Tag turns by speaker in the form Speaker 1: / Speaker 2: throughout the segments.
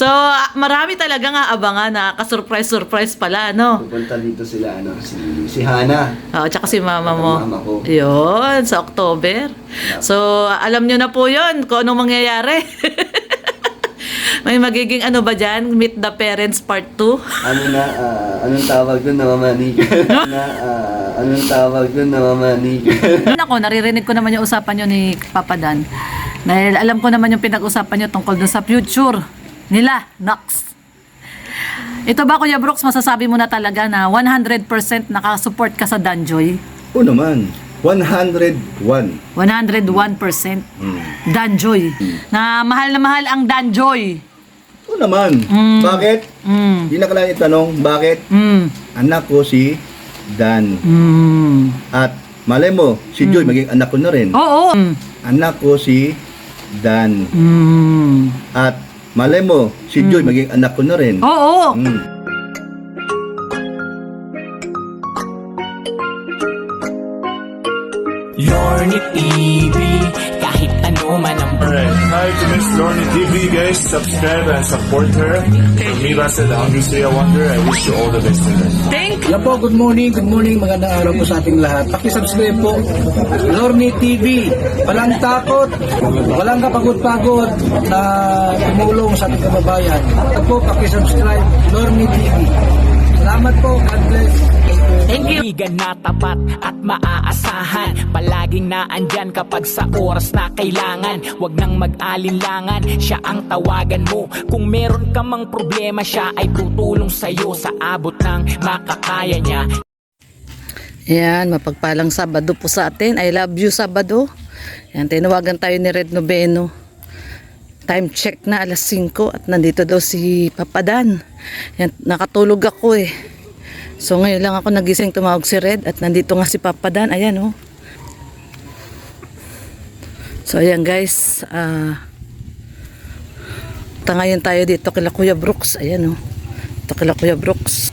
Speaker 1: So, marami talaga nga abangan na ka-surprise pala, no?
Speaker 2: Pupunta dito sila, si Hana.
Speaker 1: Oo, tsaka si mama mo.
Speaker 2: Mama ko.
Speaker 1: Yun, sa October. So, alam nyo na po yun kung anong mangyayari. May magiging ano ba dyan? Meet the Parents Part 2?
Speaker 2: Anong tawag doon, namamanigan? Anong tawag doon, namamanigan?
Speaker 1: Ako, naririnig ko naman yung usapan nyo ni Papa Dan. Dahil alam ko naman yung pinag-usapan nyo tungkol dun sa future nila, Nox. Ito ba, Kuya Brooks, masasabi mo na talaga na 100% nakasupport ka sa Danjoy?
Speaker 3: Oo naman. 101.
Speaker 1: 101% Danjoy. Na mahal ang Danjoy.
Speaker 3: Oo naman. Bakit? Hindi na kailangan itanong, bakit? Anak ko si Dan. At malay mo, si Joy maging anak ko na rin.
Speaker 1: Oo.
Speaker 3: Anak ko si Dan. At malay mo, si Joy maging anak ko na rin.
Speaker 1: Oo.
Speaker 4: Lorny TV, kahit ano man ang
Speaker 5: Alright, hi to Miss Lorny TV, guys. Subscribe and support her. From me, Basa, the Hungry Stay Wonder. I wish you all the best in life.
Speaker 1: Thank
Speaker 6: Hello po, good morning, magandang araw po sa ating lahat. Paki-subscribe po, Lorny TV. Walang takot, walang kapagod-pagod na tumulong sa ating kababayan. At po, paki-subscribe, Lorny TV. Salamat po, God bless.
Speaker 1: Thank you.
Speaker 4: kaibigan na tapat at maaasahan. Palaging naandyan kapag sa oras na kailangan. Huwag nang mag-alinlangan, siya ang tawagan mo. Kung meron ka mang problema, siya ay tutulong sa'yo sa abot ng makakaya niya.
Speaker 1: Yan, mapagpalang Sabado po sa atin. I love you, Sabado. Yan, tinawagan tayo ni Red Noveno. Time check na, alas 5 at nandito daw si Papa Dan. Yan, nakatulog ako eh. So ngayon lang ako nagising, tumawag si Red at nandito nga si Papa Dan. Ayan oh. So ayan guys, tangayin tayo dito kila Kuya Brooks. Ayan oh. Ito kila Kuya Brooks.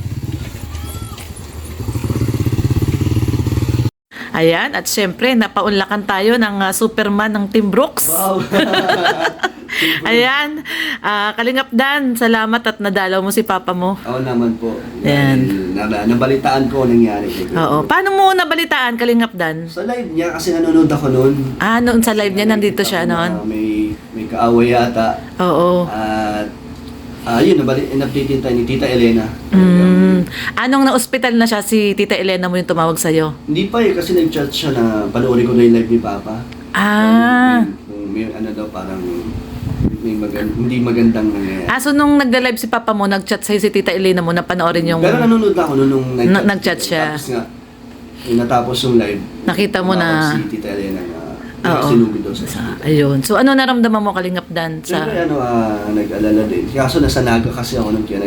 Speaker 1: Ayan, at syempre napaunlakan tayo ng Superman ng Team Brooks.
Speaker 2: Wow!
Speaker 1: Ayan, Kalingap Dan, salamat at nadalaw mo si Papa mo.
Speaker 2: Oo naman po.
Speaker 1: Yan.
Speaker 2: Nabalitaan ko ang nangyari.
Speaker 1: Oo, paano mo nabalitaan, Kalingap Dan?
Speaker 2: Sa live niya, kasi nanonood ako noon.
Speaker 1: Noon sa live niya, nandito siya noon.
Speaker 2: May kaaway yata.
Speaker 1: Oo.
Speaker 2: At yun, in-update tayo ni Tita Elena.
Speaker 1: Anong na-hospital na siya, si Tita Elena mo yung tumawag sa'yo?
Speaker 2: Hindi pa kasi nag-chat siya na panoorin ko na yung live ni Papa. Kung may ano daw parang hindi magandang nangyayari.
Speaker 1: So nung nagda-live si Papa mo, nag-chat sa'yo si Tita Elena mo na panoorin yung...
Speaker 2: Pero nanonood ako nung
Speaker 1: nag-chat siya.
Speaker 2: Tapos nga, natapos yung live.
Speaker 1: Nakita mo na...
Speaker 2: Si Tita Elena na
Speaker 1: Oo.
Speaker 2: sinugod daw sa
Speaker 1: Ayun. So ano naramdaman mo, Kalingap Dan?
Speaker 2: Siyempre nag-alala din. Kaso nasa Naga kasi ako nung kaya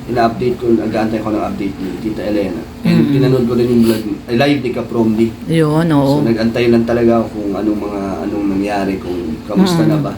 Speaker 2: ina-update ko, nag-aantay ko ng update ni Tita Elena. And pinanood ko rin yung vlog, live ni Kapromdi.
Speaker 1: Yun, oo.
Speaker 2: So nag-antay lang talaga ako kung anong nangyari, kung kamusta na ba.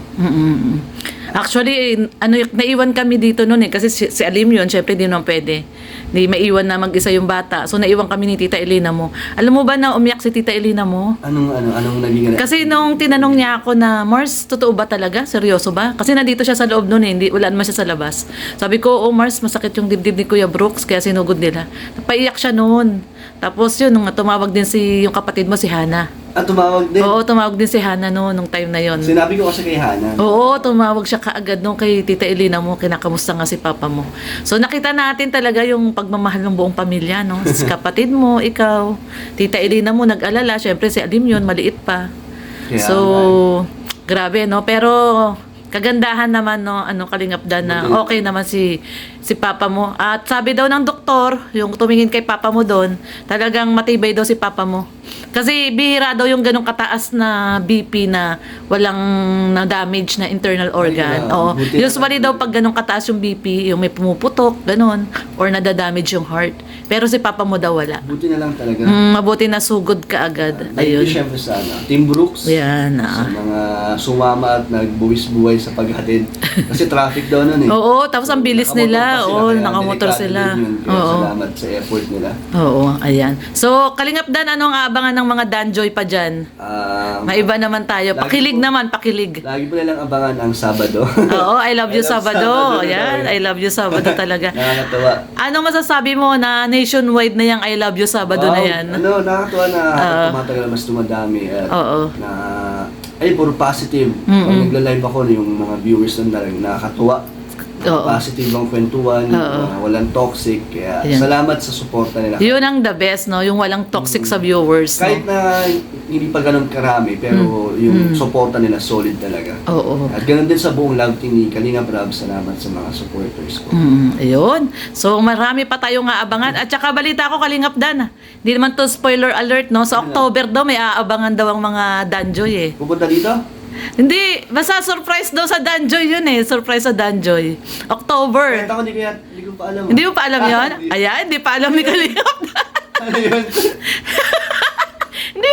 Speaker 1: Actually, naiwan kami dito noon eh. Kasi si Alim yun, syempre di naman pwede. Hindi maiwan na mag-isa yung bata. So naiwan kami ni Tita Elena mo. Alam mo ba na umiyak si Tita Elena mo?
Speaker 2: Anong naging
Speaker 1: Kasi nung tinanong niya ako na, Mars, totoo ba talaga? Seryoso ba? Kasi nandito siya sa loob noon eh. Wala naman siya sa labas. Sabi ko, Mars, masakit yung dibdib ni Kuya Brooks, kaya sinugod nila. Napaiyak siya noon. Tapos yun, nung tumawag din yung kapatid mo, si Hana.
Speaker 2: tumawag din?
Speaker 1: Oo, tumawag din si Hana noon, nung time na yun.
Speaker 2: Sinabi ko kasi kay Hana.
Speaker 1: Oo, tumawag siya kaagad nung kay Tita Elena mo, kinakamusta nga si Papa mo. So nakita natin talaga yung pagmamahal ng buong pamilya, no? Si kapatid mo, ikaw, Tita Elena mo nag-alala, syempre si Alim yun, maliit pa.
Speaker 2: Kaya
Speaker 1: So, grabe, no? Pero kagandahan naman, no, Kalingap Dan, na okay naman si Papa mo. At sabi daw ng doktor, yung tumingin kay Papa mo doon, talagang matibay daw si Papa mo. Kasi bihira daw yung ganong kataas na BP na walang na-damage na internal organ. Oo. Usually daw pag ganong kataas yung BP, yung may pumuputok, ganon, or nadadamage yung heart. Pero si Papa mo daw wala.
Speaker 2: Buti na lang talaga.
Speaker 1: Mabuti na sugod ka agad.
Speaker 2: Thank you
Speaker 1: Ayun.
Speaker 2: syempre sa Team Brooks.
Speaker 1: Yan.
Speaker 2: Sa mga sumama at nagbuwis-buhay sa paghatid. Kasi traffic daw nun eh.
Speaker 1: Oo, tapos ang bilis nila. Oo,
Speaker 2: kaya
Speaker 1: nakamotor
Speaker 2: delikado
Speaker 1: sila.
Speaker 2: din yun. Kaya
Speaker 1: Oo.
Speaker 2: salamat sa effort nila.
Speaker 1: Oo, ayan. So, Kalingap Dan, anong aabangan ng mga Danjoy pa dyan? Maiba naman tayo.
Speaker 2: Lagi
Speaker 1: Pakilig
Speaker 2: po-
Speaker 1: naman, pakilig.
Speaker 2: Lagi po nilang abangan ang Sabado.
Speaker 1: Oo, I love you
Speaker 2: I love
Speaker 1: Sabado.
Speaker 2: Sabado
Speaker 1: Ayan,
Speaker 2: talaga.
Speaker 1: I love you Sabado talaga.
Speaker 2: Nakakatawa.
Speaker 1: Anong masasabi mo na nationwide na yung I love you Sabado na yan?
Speaker 2: Ano, nakakatawa na habang tumatagal mas dumadami. At
Speaker 1: Oo.
Speaker 2: na, ay, puro positive. Pag nagla-live ako, yung mga viewers na nakakatuwa.
Speaker 1: Oo.
Speaker 2: Positive ang kwentuhan,
Speaker 1: Oo.
Speaker 2: walang toxic. Kaya
Speaker 1: Ayan.
Speaker 2: salamat sa suporta nila.
Speaker 1: Yun ang the best, no? Yung walang toxic sa viewers,
Speaker 2: Kahit
Speaker 1: no?
Speaker 2: na hindi pa ganun karami, pero yung suporta nila solid talaga.
Speaker 1: Oo.
Speaker 2: At ganun din sa buong love team ni Kalinga Brab, salamat sa mga supporters ko.
Speaker 1: Ayun. So, marami pa tayong aabangan. At saka balita ko, Kalingap Dan. Hindi naman to spoiler alert, no? Sa October daw, may aabangan daw ang mga Danjoy, eh.
Speaker 2: Pupunta dito?
Speaker 1: Hindi, basta surprise daw sa Danjoy yun, eh. Surprise sa Danjoy. October.
Speaker 2: Kahit ako hindi ko pa alam.
Speaker 1: Hindi mo pa alam yun? Ayan, hindi pa alam ni Kalingap Dan.
Speaker 2: Ano yun?
Speaker 1: Hindi.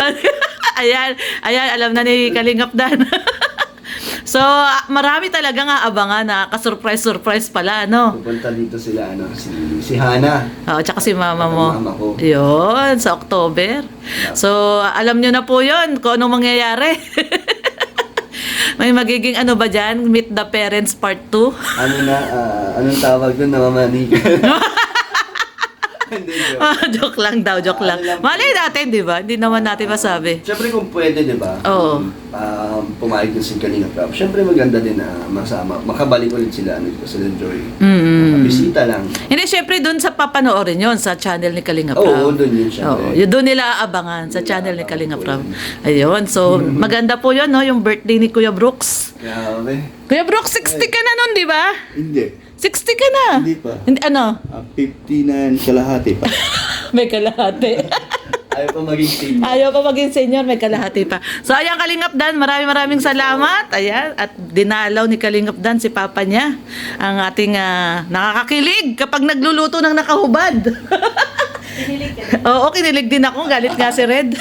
Speaker 1: Ayan, alam na ni Kalingap Dan. So, marami talaga nga abangan na ka-surprise pala, no?
Speaker 2: Pupunta dito sila, si Hana.
Speaker 1: Oo, tsaka si mama mo.
Speaker 2: Mama ko.
Speaker 1: Yun, sa October. So, alam nyo na po yun kung anong mangyayari. May magiging ano ba dyan? Meet the Parents Part 2?
Speaker 2: Anong tawag doon? Namamanikan. Hindi, joke.
Speaker 1: Joke lang daw, joke lang.
Speaker 2: Ano lang po.
Speaker 1: Malay natin, di ba? Hindi naman natin masabi.
Speaker 2: Siyempre kung pwede, di ba?
Speaker 1: Oo.
Speaker 2: Pumayag din si Kalinga Prab. Siyempre maganda din na masama. Makabalik ulit sila, sa Enjoy. Bisita lang.
Speaker 1: Hindi, syempre doon sa papanoorin yon sa channel ni Kalinga Prab.
Speaker 2: Oo, doon yun syempre.
Speaker 1: Oo, yun doon nila aabangan sa channel ni Kalinga Prab. Ayun, so maganda po yun, no? Yung birthday ni Kuya Brooks.
Speaker 2: Grabe.
Speaker 1: Kuya Brooks, 60 ka na nun, di ba?
Speaker 3: Hindi.
Speaker 1: 60 ka na.
Speaker 3: Hindi pa.
Speaker 1: Hindi, ano?
Speaker 3: 59 kalahati pa.
Speaker 1: May kalahati.
Speaker 2: Ayaw pa maging team.
Speaker 1: Ayaw pa maging senior, may kalahati pa. So, ayan, Kalingap Dan, maraming salamat. Ayan, at dinalaw ni Kalingap Dan si Papa niya. Ang ating nakakakilig kapag nagluluto ng nakahubad. Kinilig ka? Oo, kinilig din ako. Galit nga si Red.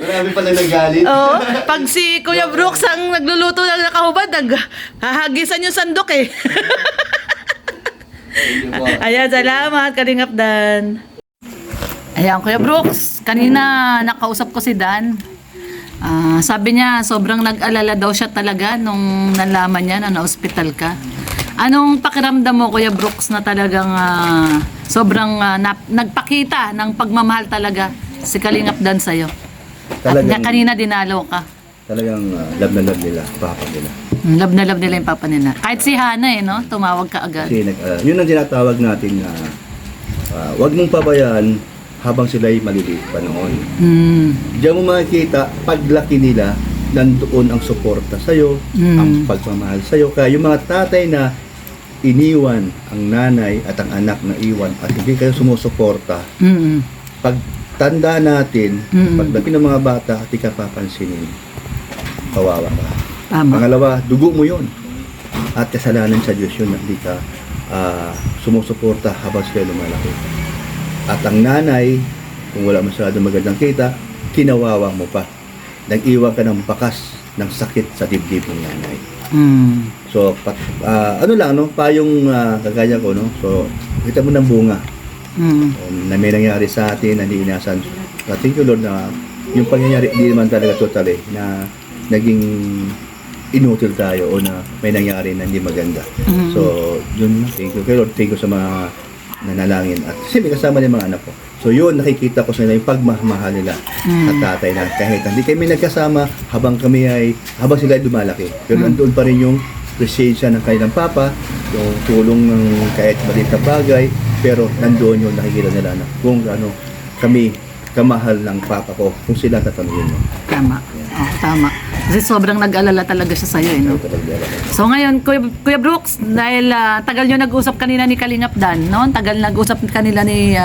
Speaker 2: Marami pala nagalit.
Speaker 1: Oo, pag si Kuya Brooks ang nagluluto ng nakahubad, hahagisan yung sandok eh.
Speaker 2: Thank you po.
Speaker 1: Ayan, salamat, Kalingap Dan. Ayan, Kuya Brooks, kanina nakausap ko si Dan. Sabi niya, sobrang nag-alala daw siya talaga nung nalaman niya na na-hospital ka. Anong pakiramdam mo, Kuya Brooks, na talagang sobrang nagpakita ng pagmamahal talaga si Kalingap Dan sa'yo? At nga kanina dinalo ka.
Speaker 3: Talagang love na love nila, papa nila.
Speaker 1: Love na love nila yung papa nila. Kahit si Hana no? Tumawag ka agad.
Speaker 3: Kasi yun ang tinatawag natin na wag mong pabayaan habang sila'y maliliit pa noon. Diyan mo makikita, paglaki nila, nandoon ang suporta sa'yo, ang pagmamahal sa'yo. Kaya yung mga tatay na iniwan ang nanay at ang anak na iwan at hindi kayo sumusuporta, pag tanda natin, paglaki ng mga bata at di ka papansinin, kawawa ka.
Speaker 1: Tama.
Speaker 3: Pangalawa, dugo mo yon. At kasalanan sa Diyos yun na hindi ka sumusuporta habang sila lumalaki. At ang nanay, kung wala masyadong magandang kita, kinawawa mo pa. Nag-iwan ka ng bakas ng sakit sa dibdib ng nanay. So, ano lang, no? Payong kagaya ko, no? So, kita mo ng bunga. Na may nangyari sa atin na hindi inasan. Thank you Lord na yung pangyayari hindi naman talaga totally na naging inutil tayo o na may nangyari na hindi maganda. So yun, thank you Lord, thank you sa mga nanalangin at siyempre kasama ng mga anak ko. So yun, nakikita ko sa nila yung pagmamahal nila at tatay na kahit hindi kami nagkasama habang sila ay lumalaki. Pero nandoon pa rin yung presensya ng kanilang papa, yung tulong ng kahit maliit na bagay, pero nandoon yung nakikita nila na kung ano kami kamahal ng papa ko kung sila tatanungin mo.
Speaker 1: Tama. Tama. Kasi sobrang nag-alala talaga siya sa'yo, no? So ngayon, Kuya Brooks, dahil tagal nyo nag-usap kanina ni Kalingap Dan, no? Tagal nag-usap kanila ni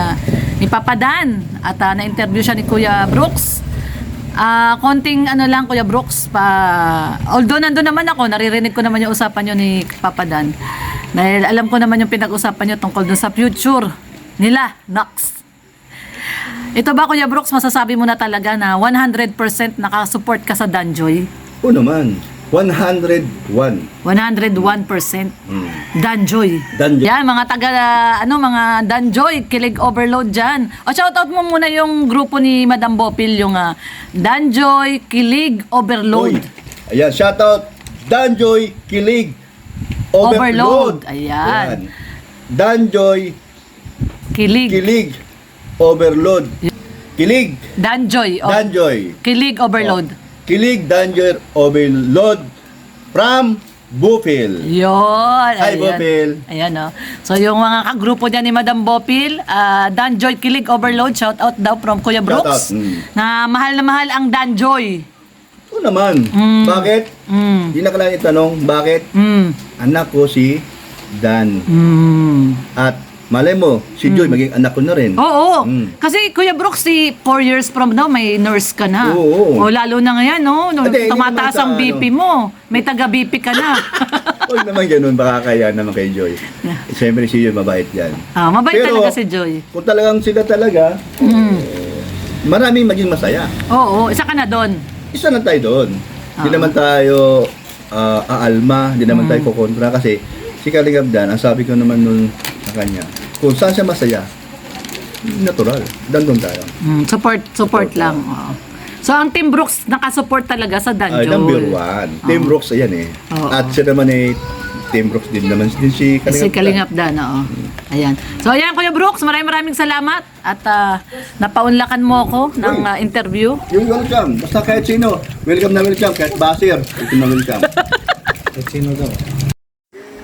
Speaker 1: Papa Dan at na-interview siya ni Kuya Brooks. Konting ano lang, Kuya Brooks, although nandun naman ako, naririnig ko naman yung usapan nyo ni Papa Dan. Dahil alam ko naman yung pinag-usapan nyo tungkol dun sa future nila, Nox. Ito ba, Kuya Brooks, masasabi mo na talaga na 100% nakasupport ka sa Danjoy?
Speaker 3: Oo naman. 101.
Speaker 1: 101%. Danjoy.
Speaker 3: Danjoy.
Speaker 1: Yan, mga taga, mga Danjoy, Kilig Overload dyan. O, shoutout mo muna yung grupo ni Madam Bopil, yung Danjoy, Kilig Overload.
Speaker 3: Uy. Ayan, shoutout Danjoy Kilig
Speaker 1: Overload.
Speaker 3: Overload.
Speaker 1: Ayan.
Speaker 3: Danjoy
Speaker 1: Kilig.
Speaker 3: Kilig Overload. Kilig
Speaker 1: Danjoy.
Speaker 3: Danjoy.
Speaker 1: Kilig Overload.
Speaker 3: Kilig Danjoy Overload from Bupil.
Speaker 1: Yun.
Speaker 3: Hi,
Speaker 1: ayan.
Speaker 3: Bopil.
Speaker 1: Ayan, oh. So, yung mga kagrupo dyan ni Madam Bopil, Danjoy Kilig Overload, shout out daw from Kuya Brooks.
Speaker 3: Shout out,
Speaker 1: Na mahal ang Danjoy.
Speaker 3: Oo naman. Bakit? Hindi na kailangan itanong, bakit? Anak ko si Dan. At malay mo, si Joy maging anak ko na rin.
Speaker 1: Oo.
Speaker 3: Mm.
Speaker 1: Kasi Kuya Brooks, 4 years from now, may nurse ka na.
Speaker 3: Oo.
Speaker 1: O lalo na ngayon, no?
Speaker 3: Hindi
Speaker 1: Tumataas ang
Speaker 3: naman sa
Speaker 1: BP mo. May taga-BP ka na.
Speaker 3: Huwag naman ganun, baka kaya naman kay Joy. Siyempre si Joy mabait yan.
Speaker 1: Mabait
Speaker 3: Pero,
Speaker 1: talaga si Joy.
Speaker 3: Kung talagang sila talaga, maraming maging masaya.
Speaker 1: Oo, isa ka na doon.
Speaker 3: Isa lang tayo doon. Hindi naman tayo aalma, hindi naman tayo kukontra kasi si Kalingap Dan, ang sabi ko naman nun sa kanya, kung saan siya masaya, natural. Doon tayo.
Speaker 1: Support lang. Oo. So, ang Team Brooks nakasupport talaga sa Danjoy.
Speaker 3: Ay, number 1. Team Brooks, ayan eh.
Speaker 1: Oo.
Speaker 3: At siya naman eh, Team Brooks din naman din si Kalingap
Speaker 1: Si Kalingap Dan, oo. Ayan. So, ayan, Kuya Brooks, maraming salamat. At napaunlakan mo ako ng interview.
Speaker 3: You're welcome. Basta kahit sino. Welcome na welcome. Kahit Basir. Ito na welcome.
Speaker 6: Kahit sino daw.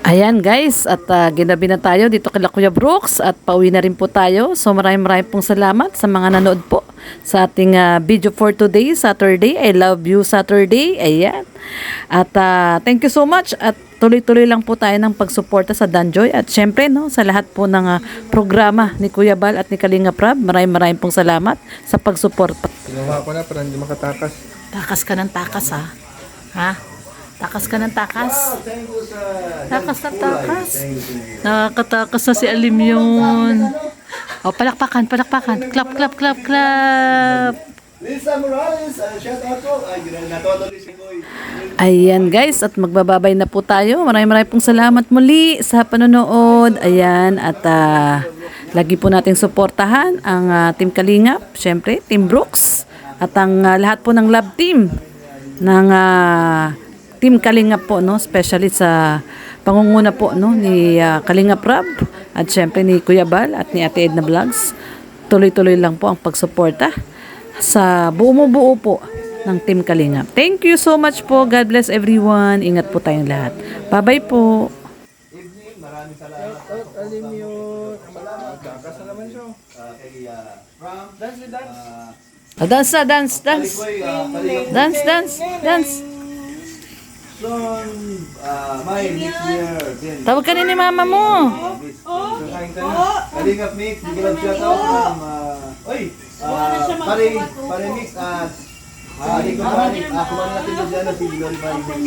Speaker 1: Ayan guys, at ginabi na tayo dito kay Kuya Brooks at pauwi na rin po tayo. So maraming pong salamat sa mga nanood po sa ating video for today, Saturday. I love you Saturday. Ayan. At thank you so much at tuloy-tuloy lang po tayo ng pagsuporta sa Danjoy at syempre no, sa lahat po ng programa ni Kuya Bal at ni Kalingap Rab. Maraming pong salamat sa pagsuporta.
Speaker 7: Ginawa ko na para hindi makatakas.
Speaker 1: Takas ka ng takas ha? Takas ka ng takas. Takas na takas. Nakakatakas na si Alim yun. O, palakpakan. Clap.
Speaker 3: Lisa Morales, shout out ko. Ay, natuwa si Boy.
Speaker 1: Ayan guys, at magbababay na po tayo. Maraming pong salamat muli sa panonood. Ayan, at lagi po nating suportahan ang Team Kalingap, syempre, Team Brooks, at ang lahat po ng love team ng Team Kalingap po, no? Especially sa pangunguna po, no? Ni Kalingap Rab at syempre ni Kuya Bal at ni Ate Edna Vlogs. Tuloy-tuloy lang po ang pagsuporta sa buo po ng Team Kalingap. Thank you so much po. God bless everyone. Ingat po tayong lahat. Bye-bye po.
Speaker 3: Maraming salamat.
Speaker 7: Alim yun. Takas na naman siya.
Speaker 3: Kay Frank.
Speaker 1: Dance.
Speaker 3: Son, my next year.
Speaker 1: Tawag ka ni mama mo.
Speaker 3: Kalingap Mix, bigyan lang shout out from, pare mix at, hindi ko maraming, kumain natin dyan si Glory Pare Mix.